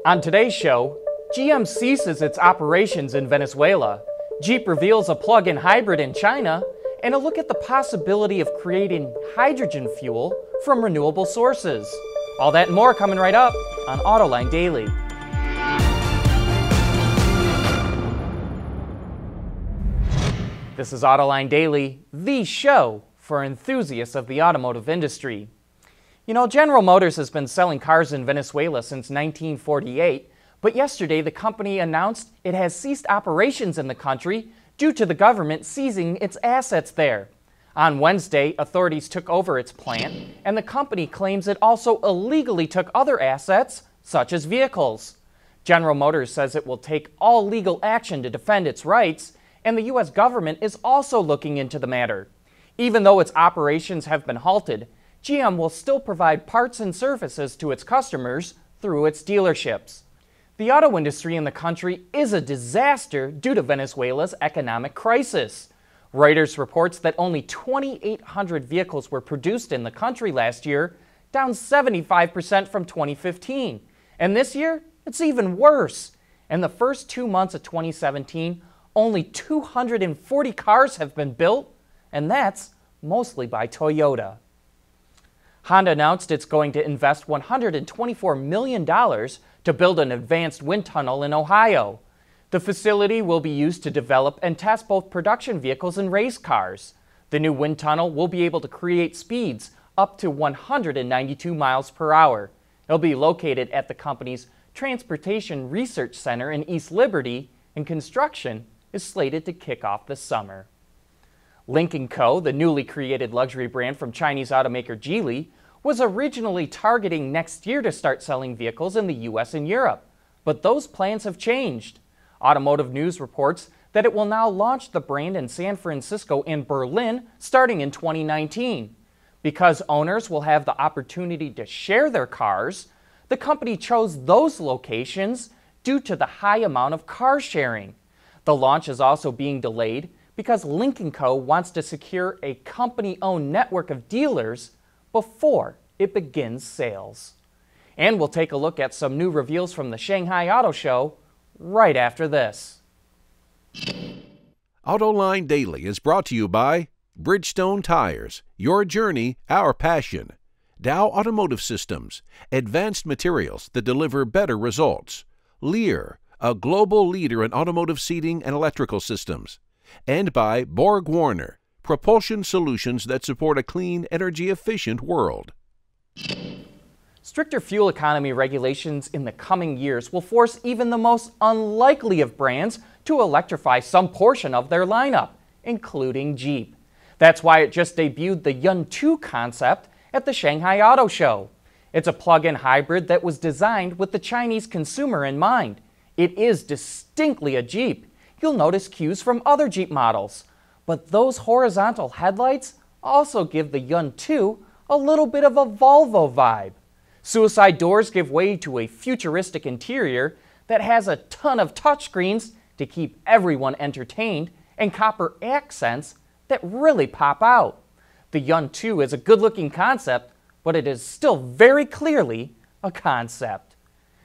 On today's show, GM ceases its operations in Venezuela, Jeep reveals a plug-in hybrid in China, and a look at the possibility of creating hydrogen fuel from renewable sources. All that and more coming right up on Autoline Daily. This is Autoline Daily, the show for enthusiasts of the automotive industry. You know, General Motors has been selling cars in Venezuela since 1948, but yesterday the company announced it has ceased operations in the country due to the government seizing its assets there. On Wednesday, authorities took over its plant, and the company claims it also illegally took other assets, such as vehicles. General Motors says it will take all legal action to defend its rights, and the U.S. government is also looking into the matter. Even though its operations have been halted, GM will still provide parts and services to its customers through its dealerships. The auto industry in the country is a disaster due to Venezuela's economic crisis. Reuters reports that only 2,800 vehicles were produced in the country last year, down 75% from 2015. And this year, it's even worse. In the first 2 months of 2017, only 240 cars have been built, and that's mostly by Toyota. Honda announced it's going to invest $124 million to build an advanced wind tunnel in Ohio. The facility will be used to develop and test both production vehicles and race cars. The new wind tunnel will be able to create speeds up to 192 miles per hour. It'll be located at the company's Transportation Research Center in East Liberty, and construction is slated to kick off this summer. Lynk & Co., the newly created luxury brand from Chinese automaker Geely, was originally targeting next year to start selling vehicles in the US and Europe, but those plans have changed. Automotive News reports that it will now launch the brand in San Francisco and Berlin starting in 2019. Because owners will have the opportunity to share their cars, the company chose those locations due to the high amount of car sharing. The launch is also being delayed because Lynk & Co. wants to secure a company-owned network of dealers before it begins sales. And we'll take a look at some new reveals from the Shanghai Auto Show right after this. Autoline Daily is brought to you by Bridgestone Tires, your journey, our passion. Dow Automotive Systems, advanced materials that deliver better results. Lear, a global leader in automotive seating and electrical systems. And by Borg Warner, propulsion solutions that support a clean, energy-efficient world. Stricter fuel economy regulations in the coming years will force even the most unlikely of brands to electrify some portion of their lineup, including Jeep. That's why it just debuted the Yuntu concept at the Shanghai Auto Show. It's a plug-in hybrid that was designed with the Chinese consumer in mind. It is distinctly a Jeep. You'll notice cues from other Jeep models. But those horizontal headlights also give the Yuntu a little bit of a Volvo vibe. Suicide doors give way to a futuristic interior that has a ton of touchscreens to keep everyone entertained and copper accents that really pop out. The Yuntu is a good-looking concept, but it is still very clearly a concept.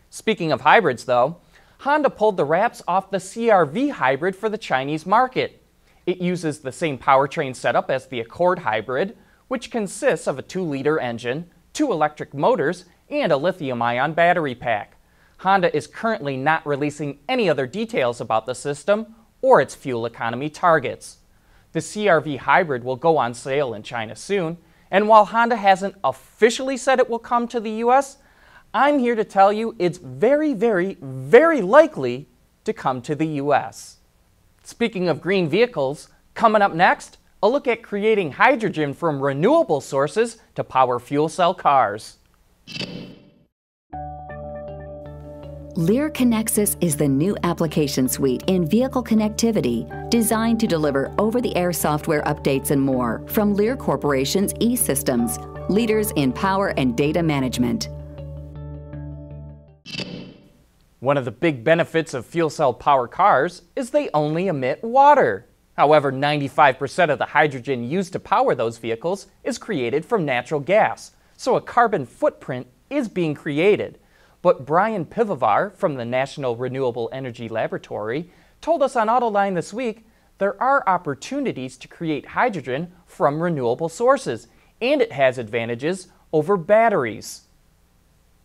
Speaking of hybrids, though, Honda pulled the wraps off the CR-V hybrid for the Chinese market. It uses the same powertrain setup as the Accord hybrid, which consists of a 2-liter engine, 2 electric motors, and a lithium-ion battery pack. Honda is currently not releasing any other details about the system or its fuel economy targets. The CR-V hybrid will go on sale in China soon, and while Honda hasn't officially said it will come to the US, I'm here to tell you it's very, very, very likely to come to the US. Speaking of green vehicles, coming up next, a look at creating hydrogen from renewable sources to power fuel cell cars. Lear Connexus is the new application suite in vehicle connectivity designed to deliver over-the-air software updates and more from Lear Corporation's E-Systems, leaders in power and data management. One of the big benefits of fuel cell power cars is they only emit water. However, 95% of the hydrogen used to power those vehicles is created from natural gas, so a carbon footprint is being created. But Brian Pivovar from the National Renewable Energy Laboratory told us on Autoline this week there are opportunities to create hydrogen from renewable sources, and it has advantages over batteries.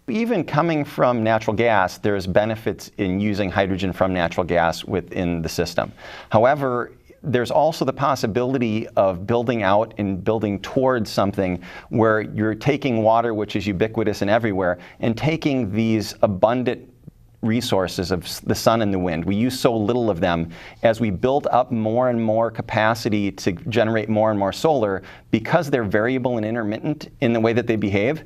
Even coming from natural gas, there's benefits in using hydrogen from natural gas within the system. However, there's also the possibility of building out and building towards something where you're taking water, which is ubiquitous and everywhere, and taking these abundant resources of the sun and the wind. We use so little of them. As we build up more and more capacity to generate more and more solar, because they're variable and intermittent in the way that they behave,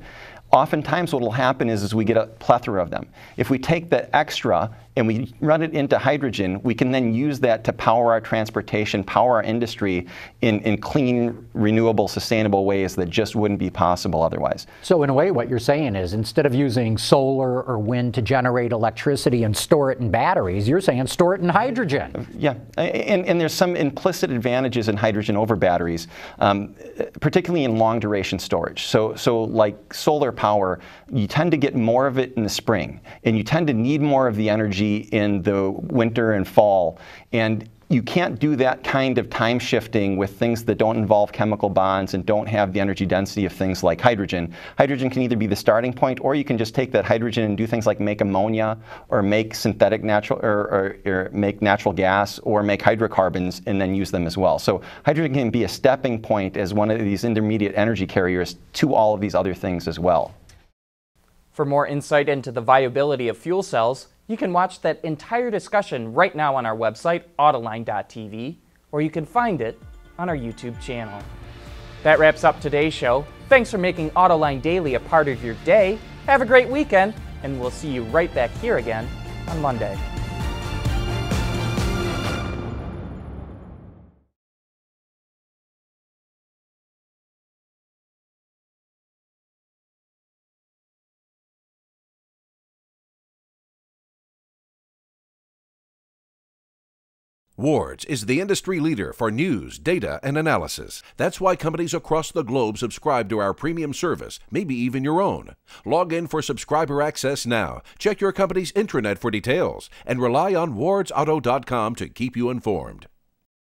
oftentimes what will happen is we get a plethora of them. If we take the extra and we run it into hydrogen, we can then use that to power our transportation, power our industry in clean, renewable, sustainable ways that just wouldn't be possible otherwise. So in a way, what you're saying is instead of using solar or wind to generate electricity and store it in batteries, you're saying store it in hydrogen. Yeah, and there's some implicit advantages in hydrogen over batteries, particularly in long duration storage. So like solar power, you tend to get more of it in the spring, and you tend to need more of the energy in the winter and fall. And you can't do that kind of time shifting with things that don't involve chemical bonds and don't have the energy density of things like hydrogen. Hydrogen can either be the starting point, or you can just take that hydrogen and do things like make ammonia, or make synthetic natural, or make natural gas, or make hydrocarbons and then use them as well. So hydrogen can be a stepping point as one of these intermediate energy carriers to all of these other things as well. For more insight into the viability of fuel cells, you can watch that entire discussion right now on our website, Autoline.tv, or you can find it on our YouTube channel. That wraps up today's show. Thanks for making Autoline Daily a part of your day. Have a great weekend, and we'll see you right back here again on Monday. Wards is the industry leader for news, data, and analysis. That's why companies across the globe subscribe to our premium service, maybe even your own. Log in for subscriber access now. Check your company's intranet for details, and rely on wardsauto.com to keep you informed.